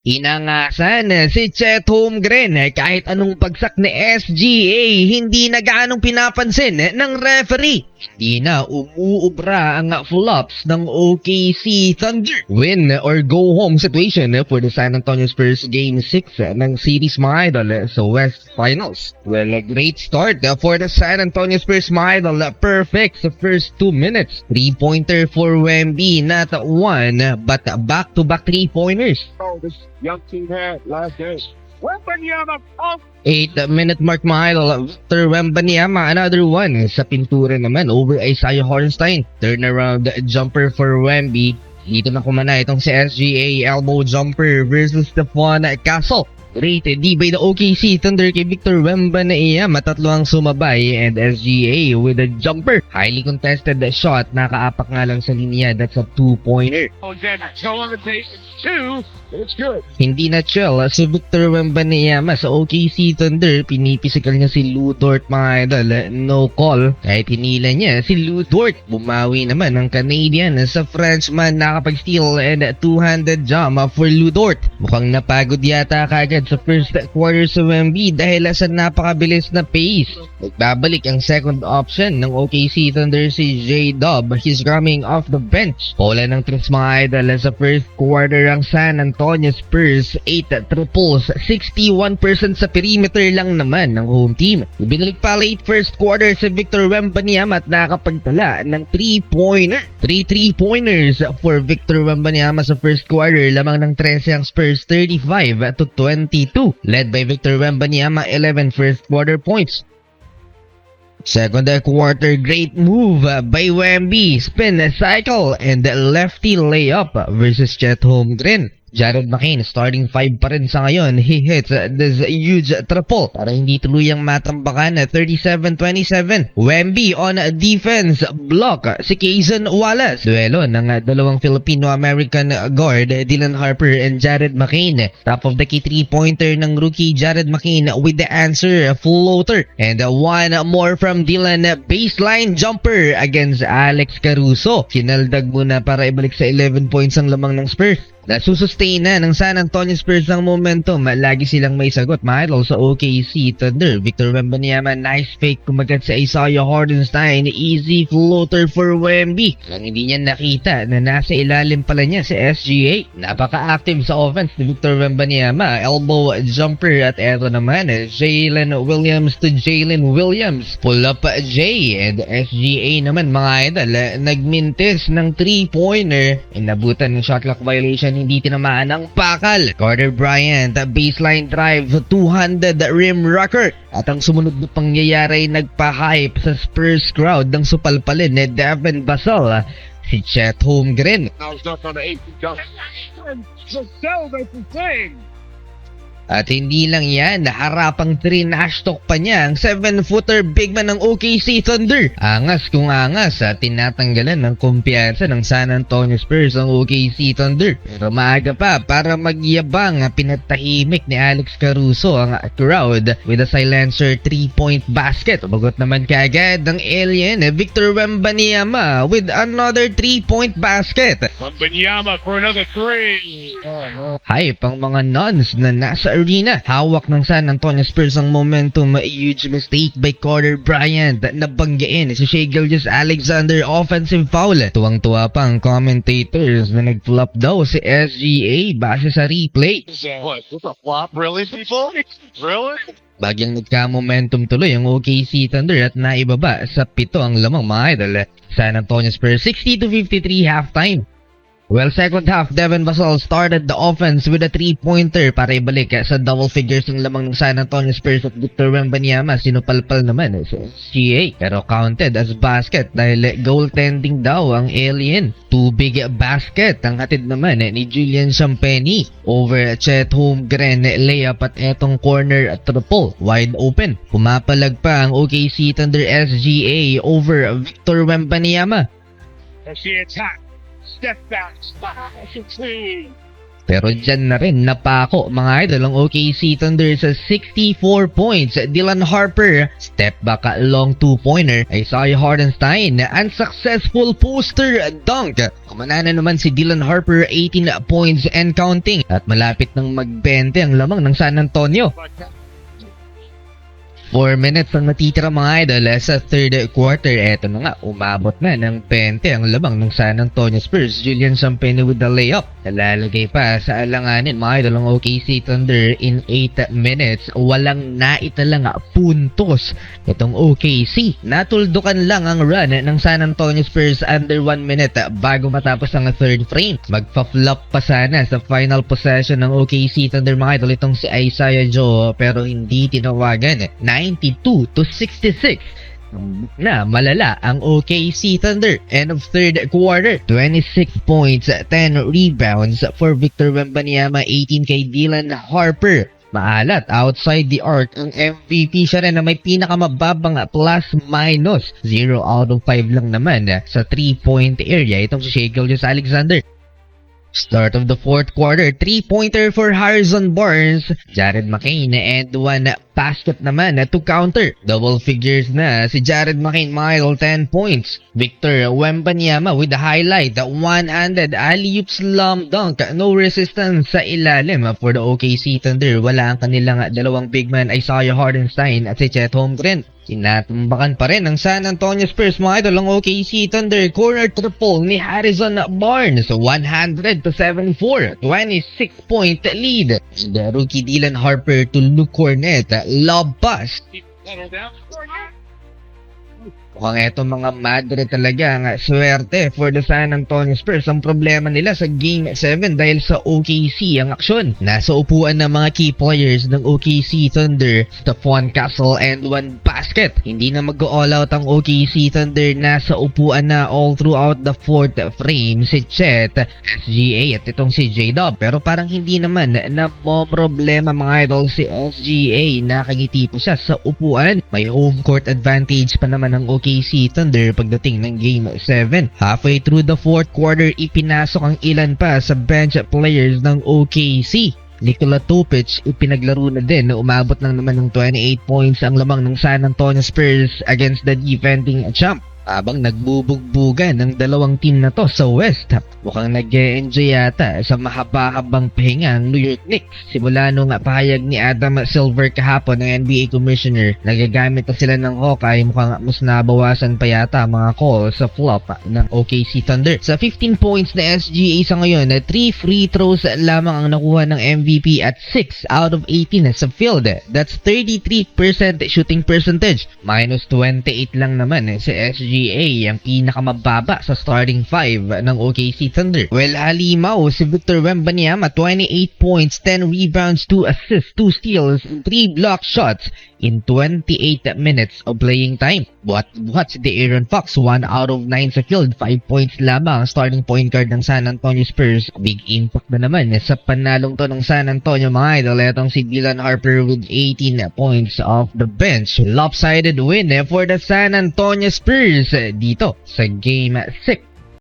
Inangasan si Chet Holmgren kahit anong bagsak ni SGA hindi na gaanong pinapansin ng referee. Hindi na umuubra ang flops ng OKC Thunder. Win or go home situation for the San Antonio Spurs Game 6 ng series mga idol sa West Finals. Well, a great start for the San Antonio Spurs mga idol. Perfect sa first 2 minutes. 3-pointer for Wemby, not one but back-to-back 3-pointers. This young team had last game. Wembanyama pump. 8-minute mark mga idol. Victor Wembanyama, another one sa pintura naman over Isaiah Hartenstein. Turnaround jumper for Wemby. Dito na kumana itong si SGA, elbow jumper versus Stephon Castle. Rated D by the OKC Thunder kay Victor Wembanyama, tatlo ang sumabay, and SGA with a jumper. Highly contested shot, nakaapak nga lang sa linya, that's a 2-pointer. Oh, then go on the take. Two. It's good. Hindi na chill si Victor Wembanyama sa OKC Thunder. Pinipisikal niya si Lu Dort mga idol. No call. Kahit hinila niya si Lu Dort. Bumawi naman ang Canadian sa Frenchman, nakapag-steal and two-handed jam for Lu Dort. Mukhang napagod yata kagad sa first quarter sa Wemby dahil sa napakabilis na pace. Nagbabalik ang second option ng OKC Thunder si J-Dub. He's coming off the bench. Bola ng tres mga idol sa first quarter ang San Antonio Spurs. 8 triples, 61% sa perimeter lang naman ng home team. Ibinalik pa late first quarter si Victor Wembanyama at nakapagtala ng 3-pointer. 3 3-pointers for Victor Wembanyama sa first quarter. Lamang ng 13 ang Spurs, 35-22. Led by Victor Wembanyama, 11 first quarter points. Second quarter, great move by Wemby. Spin cycle and lefty layup versus Chet Holmgren. Jared McCain, starting 5 pa rin sa ngayon. He hits this huge triple para hindi tuluyang matambakan. 37-27. Wemby on defense block si Kayson Wallace. Duelo ng dalawang Filipino-American guard, Dylan Harper and Jared McCain. Top of the key 3-pointer ng rookie Jared McCain with the answer floater. And one more from Dylan, baseline jumper against Alex Caruso. Kinaldag muna para ibalik sa 11 points ang lamang ng Spurs. Nasusustain na ng San Antonio Spurs ang momentum. Lagi silang may sagot mga idol sa OKC Thunder. Victor Wembanyama, nice fake kumagat sa Isaiah Hartenstein. Easy floater for Wemby. Lang hindi niya nakita na nasa ilalim pala niya si SGA. Napaka-active sa offense ni Victor Wembanyama. Elbow jumper at eto naman Jalen Williams to Jalen Williams. Pull up J and SGA naman mga idol. Nagmintis ng 3-pointer. Inabutan ng shot clock violation, hindi tinamaan ang pakal. Carter Bryant, baseline drive, two-handed rim rocker. At ang sumunod na pangyayari nagpa-hype sa Spurs crowd ng supalpalin ni Devin Vassell, si Chet Holmgren. Now it's not on the 8 jump. So that's the thing. At hindi lang yan, harapang 3 na-ashtok pa niya ang 7-footer big man ng OKC Thunder. Angas kung angas at tinatanggalan ng kumpiyansa ng San Antonio Spurs ang OKC Thunder. Pero maaga pa para magyabang, pinatahimik ni Alex Caruso ang crowd with a silencer 3-point basket. Umagot naman kaagad ng alien Victor Wembanyama with another 3-point basket. Wembanyama for another 3. Hype ang mga nuns na nasa arena. Hawak ng San Antonio Spurs ang momentum. A huge mistake by Carter Bryant. Nabanggain si Shai Gilgeous-Alexander, offensive foul. Tuwang-tuwa pa ang commentators na nag-flop daw si SGA base sa replay. What? What's a flop? Really, people? Really? Bagyang nagka-momentum tuloy ang OKC Thunder at naibaba sa 7 ang lamang mga idol. San Antonio Spurs 60-53 halftime. Well, second half, Devin Vassell started the offense with a 3-pointer para ibalik sa double figures ng lamang ng San Antonio Spurs at Victor Wembanyama. Sinupalpal naman sa SGA pero counted as basket dahil goaltending daw ang alien. 2 big basket ang hatid naman ni Julian Champagny over Chet Holmgren, layup at etong corner triple wide open. Pumapalag pa ang OKC Thunder SGA over Victor Wembanyama. As she attacked. Step back. Pero dyan na rin napako mga idol ang OKC Thunder sa 64 points. Dylan Harper, step back long 2-pointer. Isaiah Hartenstein, unsuccessful poster dunk. Kumana na naman si Dylan Harper, 18 points and counting. At malapit nang mag-20 ang lamang ng San Antonio. 4 minutes ang natitira mga idol sa third quarter. Eto na nga, umabot na ng 20 ang lamang ng San Antonio Spurs. Julian Champagny with the layup. Nalalagay pa sa alanganin mga idol ang OKC Thunder in 8 minutes. Walang naitalang puntos itong OKC. Natuldukan lang ang run ng San Antonio Spurs under 1 minute bago matapos ang third frame. Magpa-flop pa sana sa final possession ng OKC Thunder mga idol itong si Isaiah Joe, pero hindi tinawagan. 92-66 na malala ang OKC Thunder. End of third quarter, 26 points, 10 rebounds for Victor Wembanyama, 18 kay Dylan Harper. Maalat, outside the arc, ang MVP siya rin na may pinakamababang plus-minus. 0 out of 5 lang naman sa 3-point area. Itong si Shai Gilgeous-Alexander. Start of the fourth quarter, 3-pointer for Harrison Barnes. Jared McCain and 1 basket naman to counter. Double figures na si Jared McCain, 10 points. Victor Wembanyama with the highlight, one-handed alley-oop slam dunk. No resistance sa ilalim for the OKC Thunder. Wala ang kanilang dalawang big man, Isaiah Hartenstein at si Chet Holmgren. Tinatumbakan pa rin ng San Antonio Spurs mga idol ang OKC Thunder. Corner triple ni Harrison Barnes, 100-74, 26-point lead. The rookie Dylan Harper to Luke Cornett, lob pass. Settle down. Mukhang eto mga madre talaga ang swerte for the San Antonio Spurs. Ang problema nila sa Game 7 dahil sa OKC ang aksyon. Nasa upuan ng mga key players ng OKC Thunder, Stephon Castle and 1 basket. Hindi na mag-all out ang OKC Thunder. Nasa upuan na all throughout the fourth frame si Chet, SGA at itong si J-Dub. Pero parang hindi naman na problema mga idol si SGA. Nakangiti po siya sa upuan. May home court advantage pa naman ang OKC Thunder pagdating ng Game 7. Halfway through the fourth quarter, ipinasok ang ilan pa sa bench players ng OKC. Nikola Topic ipinaglaro na din na umabot lang naman ng 28 points ang lamang ng San Antonio Spurs against the defending champ. Habang nagbubugbugan ng dalawang team na to sa West, mukhang nag-e-enjoy yata sa mahaba-habang pahinga ang New York Knicks. Simula nung pahayag ni Adam Silver kahapon ng NBA Commissioner, nagagamit na sila ng Hawkeye, mukhang mas nabawasan pa yata mga calls sa flop ng OKC Thunder. Sa 15 points na SGA sa ngayon, 3 free throws lamang ang nakuha ng MVP at 6 out of 18 sa field. That's 33% shooting percentage. Minus 28 lang naman si SGA, ang pinakamababa sa starting 5 ng OKC Thunder. Well, halimaw si Victor Wembanyama, 28 points, 10 rebounds, 2 assists, 2 steals, 3 block shots in 28 minutes of playing time. Buhat si De'Aaron Fox, 1 out of 9 sa field, 5 points lamang ang starting point guard ng San Antonio Spurs. Big impact na naman sa panalong to ng San Antonio mga idol. Etong si Dylan Harper with 18 points off the bench. Lopsided win for the San Antonio Spurs dito sa Game 6.